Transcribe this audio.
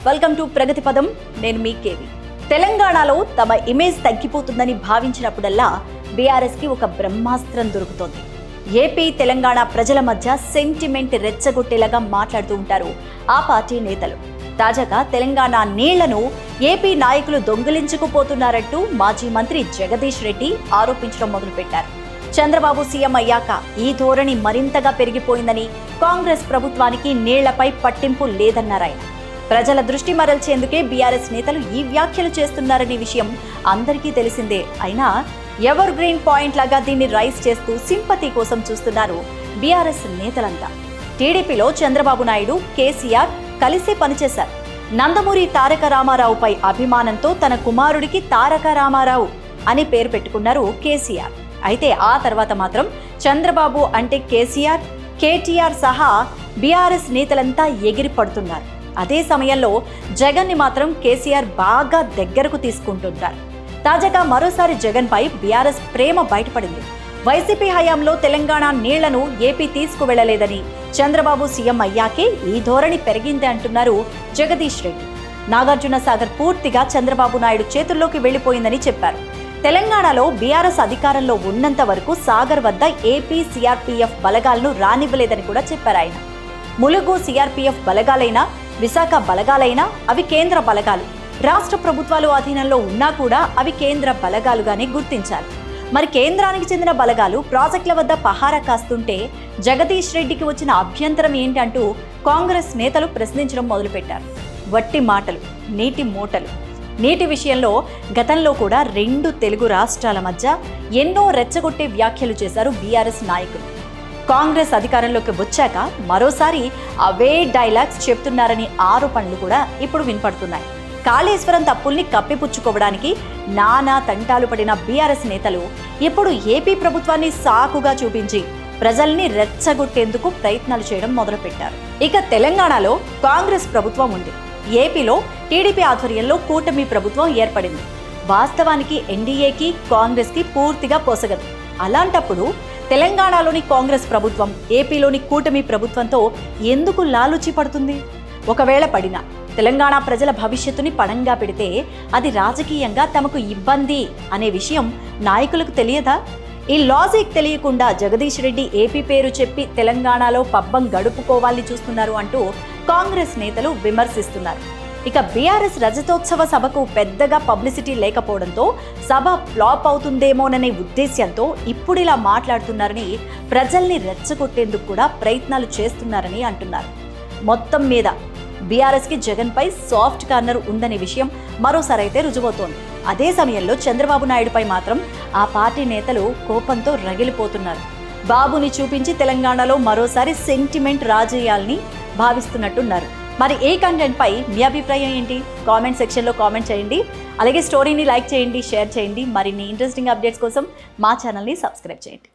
Welcome to ప్రగతి పదం. నేను మీ KV. తెలంగాణలో తమ ఇమేజ్ తగ్గిపోతుందని భావించినప్పుడల్లా బీఆర్ఎస్ కి ఒక బ్రహ్మాస్త్రం దొరుకుతోంది. ఏపీ తెలంగాణ ప్రజల మధ్య సెంటిమెంట్ రెచ్చగొట్టేలాగా మాట్లాడుతూ ఉంటారు ఆ పార్టీ నేతలు. తాజాగా తెలంగాణ నీళ్లను ఏపీ నాయకులు దొంగిలించుకుపోతున్నారంటూ మాజీ మంత్రి జగదీష్ రెడ్డి ఆరోపించడం మొదలుపెట్టారు. చంద్రబాబు సీఎం అయ్యాక ఈ ధోరణి మరింతగా పెరిగిపోయిందని, కాంగ్రెస్ ప్రభుత్వానికి నీళ్లపై పట్టింపు లేదన్నారాయన. ప్రజల దృష్టి మరల్చేందుకే బీఆర్ఎస్ నేతలు ఈ వ్యాఖ్యలు చేస్తున్నారనే విషయం అందరికీ తెలిసిందే. అయినా ఎవర్ గ్రీన్ పాయింట్ లాగా దీన్ని రైజ్ చేస్తూ సింపతి కోసం చూస్తున్నారు బీఆర్ఎస్ నేతలంతా. టీడీపీలో చంద్రబాబు నాయుడు, కేసీఆర్ కలిసి పనిచేశారు. నందమూరి తారక రామారావుపై అభిమానంతో తన కుమారుడికి తారక రామారావు అని పేరు పెట్టుకున్నారు కేసీఆర్. అయితే ఆ తర్వాత మాత్రం చంద్రబాబు అంటే కేసీఆర్, కేటీఆర్ సహా బీఆర్ఎస్ నేతలంతా ఎగిరి పడుతున్నారు. అదే సమయంలో జగన్ని మాత్రం కేసీఆర్ బాగా దగ్గరకు తీసుకుంటుంటారు. తాజాగా మరోసారి జగన్ పై బీఆర్ఎస్ ప్రేమ బయటపడింది. వైసీపీ హయాంలో తెలంగాణ నీళ్లను ఏపీ తీసుకువెళ్లలేదని, చంద్రబాబు సీఎం అయ్యాకే ఈ ధోరణి పెరిగింది అంటున్నారు జగదీష్ రెడ్డి. నాగార్జున సాగర్ పూర్తిగా చంద్రబాబు నాయుడు చేతుల్లోకి వెళ్లిపోయిందని చెప్పారు. తెలంగాణలో బీఆర్ఎస్ అధికారంలో ఉన్నంత వరకు సాగర్ వద్ద ఏపీ సిఆర్పీఎఫ్ బలగాలను రానివ్వలేదని కూడా చెప్పారు ఆయన. ములుగు సిఆర్పీఎఫ్ బలగాలైనా, విశాఖ బలగాలైనా అవి కేంద్ర బలగాలు. రాష్ట్ర ప్రభుత్వాలు అధీనంలో ఉన్నా కూడా అవి కేంద్ర బలగాలుగానే గుర్తించాలి. మరి కేంద్రానికి చెందిన బలగాలు ప్రాజెక్టుల వద్ద పహారా కాస్తుంటే జగదీష్ రెడ్డికి వచ్చిన అభ్యంతరం ఏంటంటూ కాంగ్రెస్ నేతలు ప్రశ్నించడం మొదలుపెట్టారు. వట్టి మాటలు, నీటి మూటలు. నీటి విషయంలో గతంలో కూడా 2 తెలుగు రాష్ట్రాల మధ్య ఎన్నో రెచ్చగొట్టే వ్యాఖ్యలు చేశారు బీఆర్ఎస్ నాయకులు. కాంగ్రెస్ అధికారంలోకి వచ్చాక మరోసారి అవే డైలాగ్స్ చెప్తున్నారని ఆరోపణలు కూడా ఇప్పుడు వినపడుతున్నాయి. కాళేశ్వరం తప్పుల్ని కప్పిపుచ్చుకోవడానికి నానా తంటాలు పడిన బీఆర్ఎస్ నేతలు ఇప్పుడు ఏపీ ప్రభుత్వాన్ని సాకుగా చూపించి ప్రజల్ని రెచ్చగొట్టేందుకు ప్రయత్నాలు చేయడం మొదలుపెట్టారు. ఇక తెలంగాణలో కాంగ్రెస్ ప్రభుత్వం ఉంది. ఏపీలో టీడీపీ ఆధ్వర్యంలో కూటమి ప్రభుత్వం ఏర్పడింది. వాస్తవానికి ఎన్డీఏకి, కాంగ్రెస్కి పూర్తిగా పొసగదు. అలాంటప్పుడు తెలంగాణలోని కాంగ్రెస్ ప్రభుత్వం ఏపీలోని కూటమి ప్రభుత్వంతో ఎందుకు లాలూచి పడుతుంది? ఒకవేళ పడినా తెలంగాణ ప్రజల భవిష్యత్తుని పణంగా పెడితే అది రాజకీయంగా తమకు ఇబ్బంది అనే విషయం నాయకులకు తెలియదా? ఈ లాజిక్ తెలియకుండా జగదీష్ రెడ్డి ఏపీ పేరు చెప్పి తెలంగాణలో పబ్బం గడుపుకోవాలని చూస్తున్నారు అంటూ కాంగ్రెస్ నేతలు విమర్శిస్తున్నారు. ఇక బీఆర్ఎస్ రజతోత్సవ సభకు పెద్దగా పబ్లిసిటీ లేకపోవడంతో సభ ఫ్లాప్ అవుతుందేమోననే ఉద్దేశ్యంతో ఇప్పుడిలా మాట్లాడుతున్నారని, ప్రజల్ని రెచ్చగొట్టేందుకు కూడా ప్రయత్నాలు చేస్తున్నారని అంటున్నారు. మొత్తం మీద బీఆర్ఎస్కి జగన్పై సాఫ్ట్ కార్నర్ ఉందనే విషయం మరోసారి అయితే రుజువవుతోంది. అదే సమయంలో చంద్రబాబు నాయుడుపై మాత్రం ఆ పార్టీ నేతలు కోపంతో రగిలిపోతున్నారు. బాబుని చూపించి తెలంగాణలో మరోసారి సెంటిమెంట్ రాజేయాలని భావిస్తున్నట్టున్నారు. మరి ఈ కంటెంట్ పై మీ అభిప్రాయం ఏంటి? కామెంట్ సెక్షన్లో కామెంట్ చేయండి. అలాగే స్టోరీని లైక్ చేయండి, షేర్ చేయండి. మరిన్ని ఇంట్రెస్టింగ్ అప్డేట్స్ కోసం మా ఛానల్ని సబ్స్క్రైబ్ చేయండి.